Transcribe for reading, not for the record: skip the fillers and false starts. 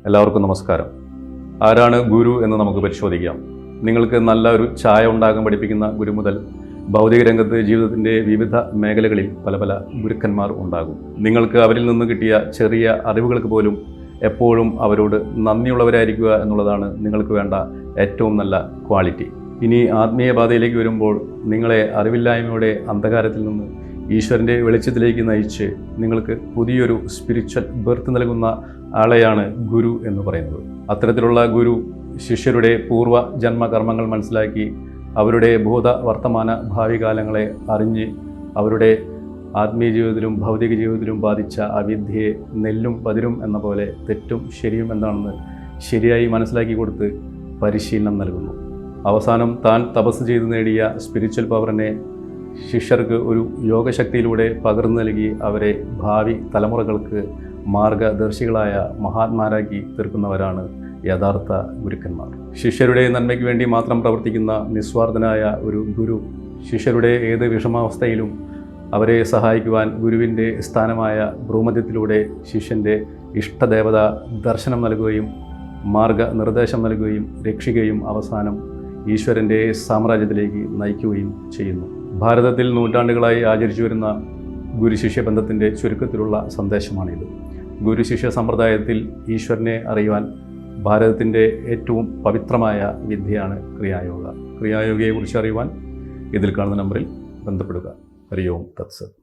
എല്ലാവർക്കും നമസ്കാരം. ആരാണ് ഗുരു എന്ന് നമുക്ക് പരിശോധിക്കാം. നിങ്ങൾക്ക് നല്ല ഒരു ചായ ഉണ്ടാകാൻ പഠിപ്പിക്കുന്ന ഗുരു മുതൽ ഭൗതിക രംഗത്ത് ജീവിതത്തിൻ്റെ വിവിധ മേഖലകളിൽ പല പല ഗുരുക്കന്മാർ ഉണ്ടാകും. നിങ്ങൾക്ക് അവരിൽ നിന്ന് കിട്ടിയ ചെറിയ അറിവുകൾക്ക് പോലും എപ്പോഴും അവരോട് നന്ദിയുള്ളവരായിരിക്കുക എന്നുള്ളതാണ് നിങ്ങൾക്ക് വേണ്ട ഏറ്റവും നല്ല ക്വാളിറ്റി. ഇനി ആത്മീയ പാതയിലേക്ക് വരുമ്പോൾ നിങ്ങളെ അറിവില്ലായ്മയുടെ അന്ധകാരത്തിൽ നിന്ന് ഈശ്വരൻ്റെ വെളിച്ചത്തിലേക്ക് നയിച്ച് നിങ്ങൾക്ക് പുതിയൊരു സ്പിരിച്വൽ ബർത്ത് നൽകുന്ന ആളെയാണ് ഗുരു എന്ന് പറയുന്നത്. അത്തരത്തിലുള്ള ഗുരു ശിഷ്യരുടെ പൂർവ്വ ജന്മകർമ്മങ്ങൾ മനസ്സിലാക്കി അവരുടെ ഭൂത വർത്തമാന ഭാവി കാലങ്ങളെ അറിഞ്ഞ് അവരുടെ ആത്മീയ ജീവിതത്തിലും ഭൗതിക ജീവിതത്തിലും ബാധിച്ച അവിദ്യയെ നെല്ലും പതിരും എന്ന പോലെ തെറ്റും ശരിയും എന്താണെന്ന് ശരിയായി മനസ്സിലാക്കി കൊടുത്ത് പരിശീലനം നൽകുന്നു. അവസാനം താൻ തപസ് ചെയ്ത് നേടിയ സ്പിരിച്വൽ പവറിനെ ശിഷ്യർക്ക് ഒരു യോഗശക്തിയിലൂടെ പകർന്നു നൽകി അവരെ ഭാവി തലമുറകൾക്ക് മാർഗദർശികളായ മഹാത്മാരാക്കി തീർക്കുന്നവരാണ് യഥാർത്ഥ ഗുരുക്കന്മാർ. ശിഷ്യരുടെ നന്മയ്ക്ക് വേണ്ടി മാത്രം പ്രവർത്തിക്കുന്ന നിസ്വാർത്ഥനായ ഒരു ഗുരു ശിഷ്യരുടെ ഏത് വിഷമാവസ്ഥയിലും അവരെ സഹായിക്കുവാൻ ഗുരുവിൻ്റെ സ്ഥാനമായ ഭ്രൂമധ്യത്തിലൂടെ ശിഷ്യൻ്റെ ഇഷ്ടദേവത ദർശനം നൽകുകയും മാർഗനിർദ്ദേശം നൽകുകയും രക്ഷിക്കുകയും അവസാനം ഈശ്വരൻ്റെ സാമ്രാജ്യത്തിലേക്ക് നയിക്കുകയും ചെയ്യുന്നു. ഭാരതത്തിൽ നൂറ്റാണ്ടുകളായി ആചരിച്ചു വരുന്ന ഗുരുശിഷ്യ ബന്ധത്തിൻ്റെ ചുരുക്കത്തിലുള്ള സന്ദേശമാണിത്. ഗുരുശിഷ്യ സമ്പ്രദായത്തിൽ ഈശ്വരനെ അറിയുവാൻ ഭാരതത്തിൻ്റെ ഏറ്റവും പവിത്രമായ വിദ്യയാണ് ക്രിയായോഗ. ക്രിയായോഗയെക്കുറിച്ച് അറിയുവാൻ ഇതിൽ കാണുന്ന നമ്പറിൽ ബന്ധപ്പെടുക. ഹരി ഓം തത്സത്.